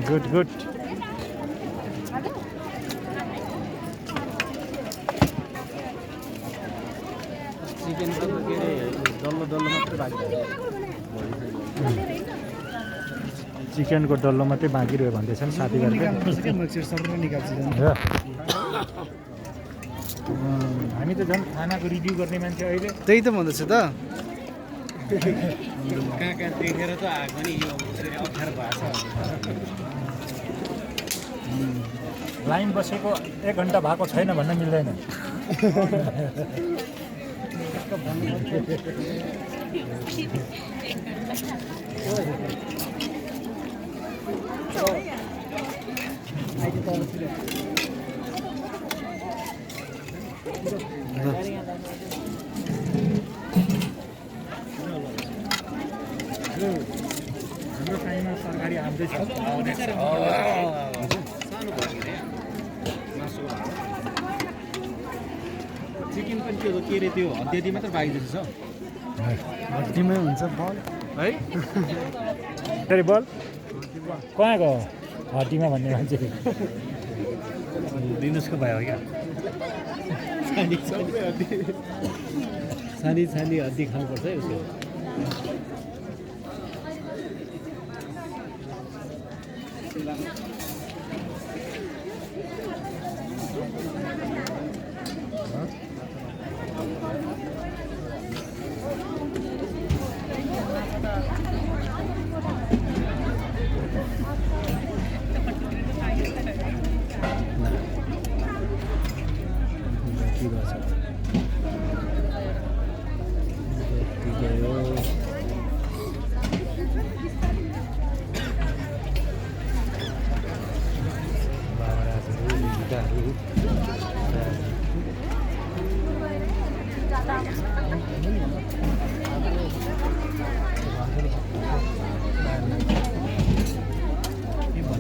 good good चिकनको डल्लो मात्रै बाँकी रह्यो भन्दैछन् साथीहरूले हामी त झन् खानाको रिभ्यू गर्ने मान्छे अहिले त्यही त भन्दैछु त कहाँ देखेर त आएको नि यो अप्ठ्यारो भएको छ लाइन बसेको 1 घन्टा भएको छैन भन्न मिल्दैन हाम्रो टाइममा सरकारी आउँदैछ चिकन पनि त्यो के अरे त्यो हड्डी मात्र बाँकी जस्तो छ हड्डीमै हुन्छ बल है अरे बल कहाँ गयो हड्डीमा भन्ने मान्छे दिनुसको भयो क्या सानी सानी हड्डी खानुपर्छ है उसको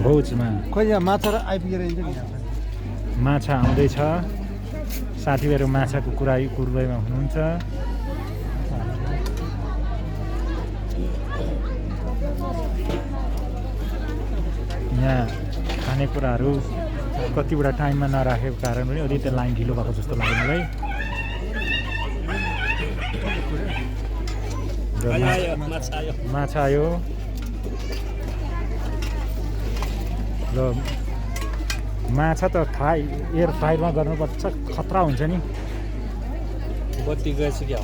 भोजमा खोइ यहाँ माछा र आइपुगेर माछा आउँदैछ साथीहरू माछाको कुराइमा हुनुहुन्छ यहाँ खानेकुराहरू कतिवटा टाइममा नराखेको कारणले अलि त्यो लाइन ढिलो भएको जस्तो लाग्यो मलाई माछा आयो र माछा त एयर फ्रायरमा गर्नुपर्छ खतरा हुन्छ नि बत्ती गएछ क्या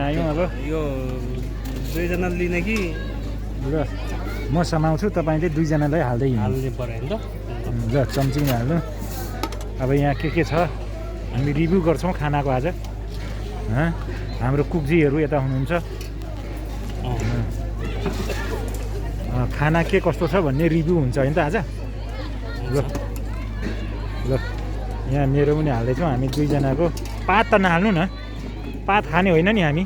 आयौँ अब यो 2 जना लिने कि ल म समाउँछु तपाईँले 2 जनालाई हाल्दै हाल्ने पर्यो नि त ल चम्चीमा हाल्नु अब यहाँ के छ हामी रिभ्यू गर्छौँ खानाको आज हाम्रो कुकजीहरू यता हुनुहुन्छ खाना के कस्तो छ भन्ने रिभ्यू हुन्छ होइन त आज ल ल यहाँ मेरो पनि हाल्दैछौँ हामी 2 जनाको पात त नहाल्नु न पात खाने होइन नि हामी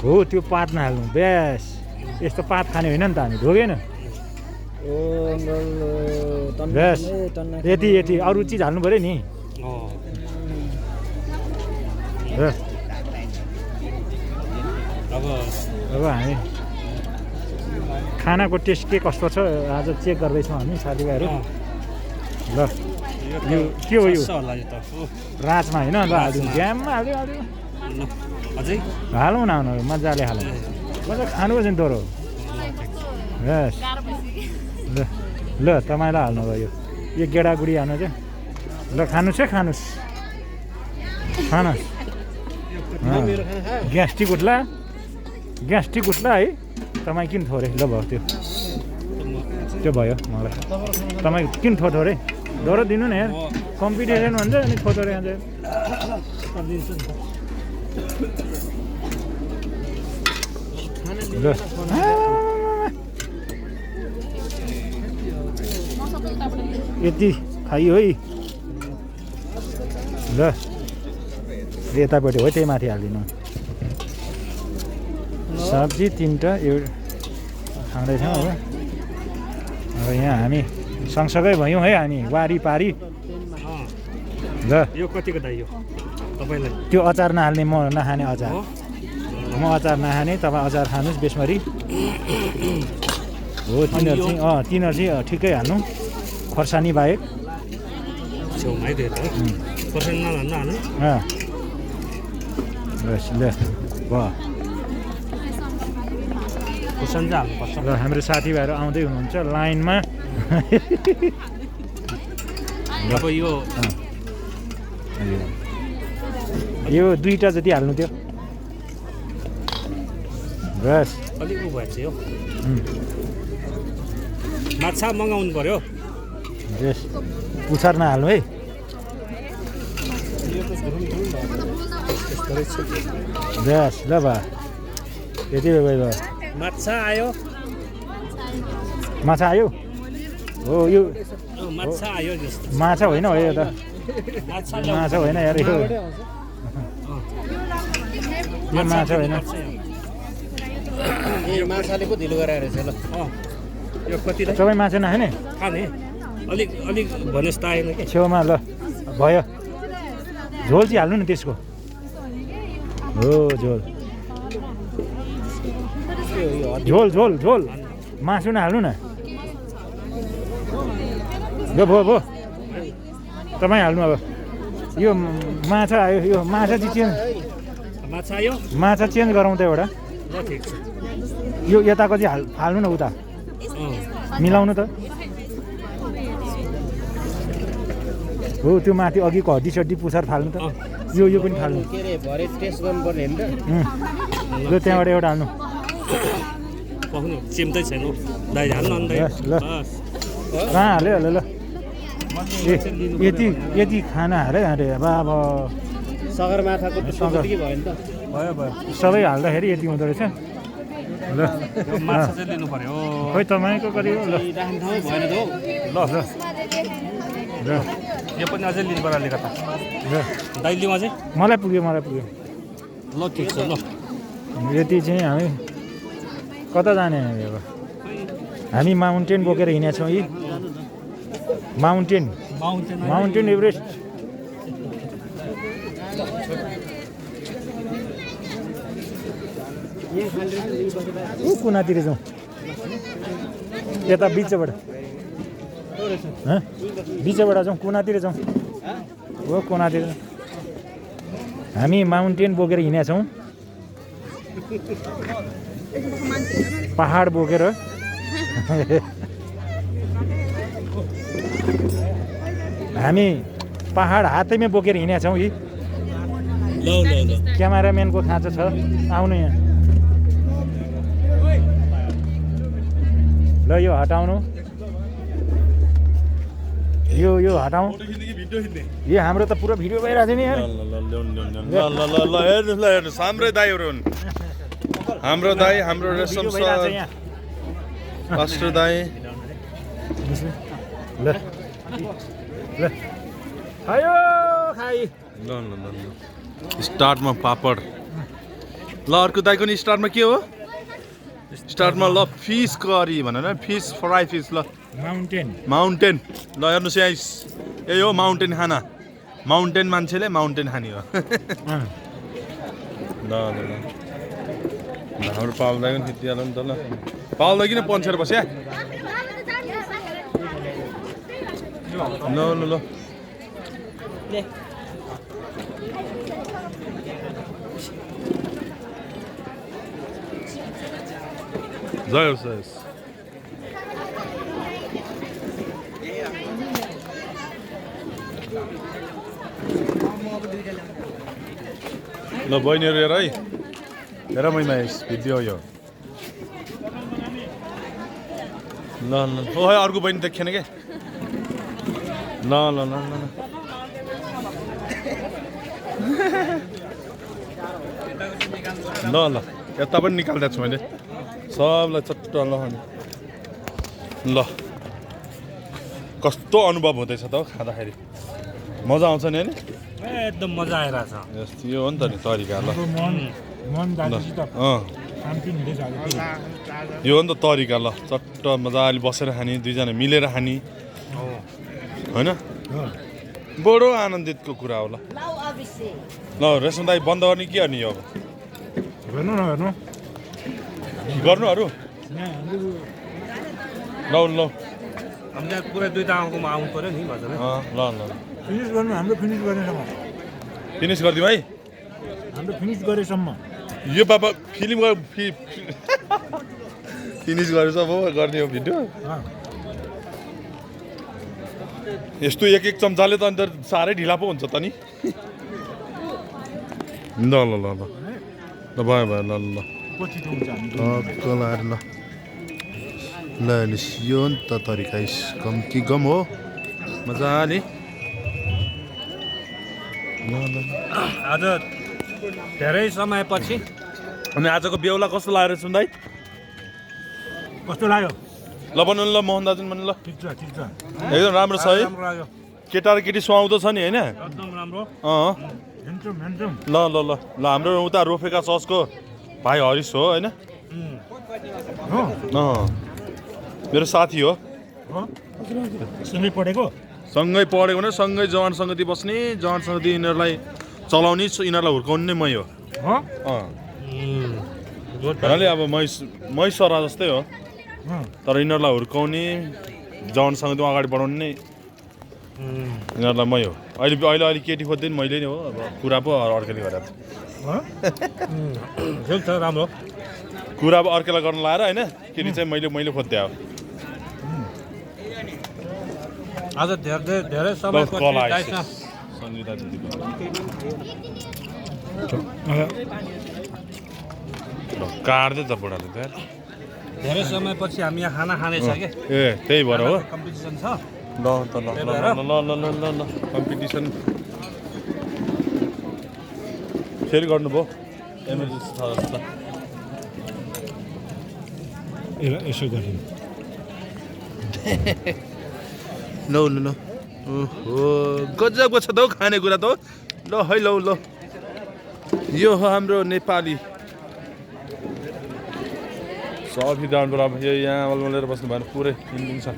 हो त्यो पात नहाल्नु बेस यस्तो पात खाने होइन नि त हामी ढोगेन बेस यति अरू चिज हाल्नु पऱ्यो नि अब हामी खानाको टेस्ट के कस्तो छ आज चेक गर्दैछौँ हामी साथीभाइहरू ल यो के हो यो राजमा होइन ल हालिदिउँ ज्याममा हालिदिउँ हालौँ न मजाले हालौँ मजा खानुपर्छ नि तोरो बस ल ल तपाईँलाई हाल्नु भयो यो गेडागुडी हाल्नु चाहिँ ल खानुहोस् है खानुहोस् ग्यास्ट्रिक उठ्ला है तपाईँ किन थोरै ल भयो त्यो भयो मलाई तपाईँ किन थोरै डर दिनु न यार कम्पिटिसन भन्छ अनि थोरै खान्छ ल यति खाइयो है ल यतापट्टि हो त्यही माथि हालिदिनु सब्जी 3टा यो खाँदैछौँ अब यहाँ हामी सँगसँगै भयौँ है हामी वारिपारि ल यो कतिको दाइ यो तपाईँलाई त्यो अचार नहाल्ने म नखाने अचार म अचार नखाने तपाईँ अचार खानुहोस् बेसमरी हो तिनीहरू चाहिँ ठिकै हाल्नु खोर्सानी बाहेक छेउमा है त्यो त खोर्सानी नहाल्नु बस ल भयो खोर्सानी चाहिँ हाल्नुपर्छ र हाम्रो साथीभाइहरू आउँदै हुनुहुन्छ लाइनमा अब यो 2टा जति हाल्नु थियो बस अलिक उ भएछ यो माछा मगाउनु पर्यो यस पुछार नहाल्नु है बस ल भा यति भयो माछा आयो माछा आयो हो यो माछा आयो माछा होइन हो यो त माछा होइन यार यो माछा होइन यो माछाले पो ढिलो गराएर रहेछ ल यो कति सबै माछा नखाने खाने अलिक भनेस् त आएन कि छेउमा ल भयो झोल चाहिँ हाल्नु न त्यसको हो झोल झोल झोल झोल मासु नहाल्नु न यो भयो तपाईँ हाल्नु अब यो माछा आयो यो माछा चाहिँ चेन्ज माछा आयो माछा चेन्ज गरौँ त एउटा ल ठिक छ यो यताको चाहिँ हाल्नु न उता मिलाउनु त हो त्यो माथि अघिको हड्डी सड्डी पुछार फाल्नु त यो पनि फाल्नु के अरे भरे टेस्ट गर्नुपर्ने होइन ल त्यहाँबाट एउटा हाल्नु पाउनु चिम्दै छैन दाइ हाल्नु अन्त ल कहाँ हाल्यो ल यति खाना हाल्यो अरे बाबा सगरमाथाको भयो नि त भयो सबै हाल्दाखेरि यति हुँदो रहेछ ल माछा चाहिँ लिनु पर्यो खोइ तपाईँको कति हो ल राख्ने ठाउँ भएन त हौ ल यो पनि अझै लिनु पर्यो अलिकता ल दाइ लिउँ अझै मलाई पुग्यो ल ठिक छ ल यति चाहिँ हामी कता जाने अब हामी माउन्टेन बोकेर हिँडेका छौँ यी माउन्टेन एभरेस्ट कुनातिर जाउँ यता बिचबाट बिचबाट जाउँ कुनातिर जाउँ हो कुनातिर हामी माउन्टेन बोकेर हिँडेका छौँ पहाड बोकेर हामी पहाड हातैमा बोकेर हिँडेका छौँ यी क्यामेराम्यानको खाँचो छ आउनु यहाँ ल यो हटाउनु यो हटाउँ यो हाम्रो त पुरा भिडियो भइरहेको थियो नि यार हेर्नुहोस् हाम्रै दाईहरू हुन् हाम्रो दाई हाम्रो रेशम सर पास्टर दाई ल खायो खाइ ल स्टार्टमा पापड ल अर्को दाईको नि स्टार्टमा के हो स्टार्टमा ल फिस करी भनेर फिस फ्राई फिस ल माउन्टेन ल हेर्नुहोस् यहाँ यही हो माउन्टेन खाना माउन्टेन मान्छेले माउन्टेन खाने हो ल हाम्रो पाल दाई पनि थितिहाल्नु नि त ल पाल दाई किन पन्छेर बस्या ल ल ल जय होस् ल बहिनीहरू हेर है हेर महिना भिडियो यो ल ल ओ है अर्को बहिनी देखेन के ल ल ल ल ल ल यता पनि निकालिदिएको छु मैले सबलाई चट्ट ल कस्तो अनुभव हुँदैछ त खाँदाखेरि मजा आउँछ नि होइन एकदम मजा आइरहेछ यस्तो यो हो नि त नि तरिका ल हाम्रो मन दाजुसित शान्ति हुँदैछ आज यो हो नि त तरिका ल चट्ट मजाले बसेर खाने दुईजना मिलेर खाने होइन बडो आनन्दितको कुरा हो ल ल रेशम दाई बन्द गर्ने के गर्ने यो अब हेर्नु न हेर्नु गर्नुहरू लौ लौ हामीले पुरै दुईटा अङ्कमा आउनु पर्यो नि मजाले ल ल फिनिस गर्नु हाम्रो फिनिस गरेसम्म फिनिस गरिदिउँ है हाम्रो फिनिस गरेसम्म यो बाबा फिल्म फिनिस गरेछ अब गर्ने हो भिडियो यस्तो एक एक चम्चाले त अन्त साह्रै ढिला पो हुन्छ त नि ल ल ल ल ल भयो भयो ल ल पछि हुन्छ हामी लाएर ल ल यो नि त तरिका गम कि गम हो मजाले आज धेरै समयपछि अनि आजको बेहुला कस्तो लागेर सुन्दै कस्तो लाग्यो ल भन्नु ल मोहन दाजु भन्नु ल ठिक छ एकदम राम्रो छ है राम्रो लाग्यो केटा र केटी सुहाउँदो छ नि होइन एकदम राम्रो हेन्डसम ल ल ल ल हाम्रो उता रोफेका चर्चको भाइ हरिश हो होइन हो मेरो साथी हो सँगै पढेको सँगै पढेको भने सँगै जवान सङ्गति बस्ने जवान सङ्गति यिनीहरूलाई चलाउने यिनीहरूलाई हुर्काउने नै मै हो भन्नाले अब मै सरा जस्तै हो तर यिनीहरूलाई हुर्काउने जवान सङ्गतिमा अगाडि बढाउने नै यिनीहरूलाई मै हो अहिले केटी खोज्दैन मैले नै हो अब कुरा पो अर्केले गरेर राम्रो कुरा अब अर्केलाई गर्न लाएर होइन केटी चाहिँ मैले खोज्दै हो आज धेरै समयपछि दाइसँग सङ्गीता दिदीको काट्दै त बुढाले त धेरै समयपछि हामी यहाँ खाना खानेछ क्या ए त्यही भएर हो कम्पिटिसन छ ल त ल ल ल ल ल ल ल कम्पिटिसन फेरि गर्नुभयो इमर्जेन्सी छ जस्तो यसो गरिदिनु लौ ल ल ओहो गजबको छ त हौ खानेकुरा त ल है लौ ल यो हो हाम्रो नेपाली संविधान बराबर यो यहाँ मलमलेर बस्नु भएन पुरै हिन्दी छ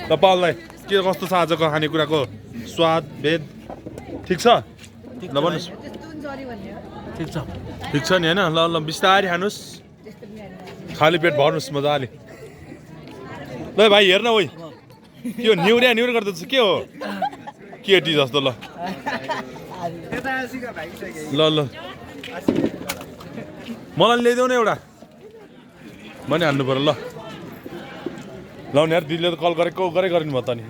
ल पाललाई के कस्तो छ आजको खानेकुराको स्वाद भेद ठिक छ ल भन्नुहोस् ठिक छ नि होइन ल ल बिस्तारै खानुहोस् खाली पेट भर्नुहोस् मजाले ल भाइ हेर्न ओइ के हो न्युर गर्दैछ के हो केटी जस्तो ल ल ल मलाई ल्याइदेऊ न एउटा भनिहाल्नु पऱ्यो ल ल यार दिदीले त कल गरेको गरिदिनु भयो त नि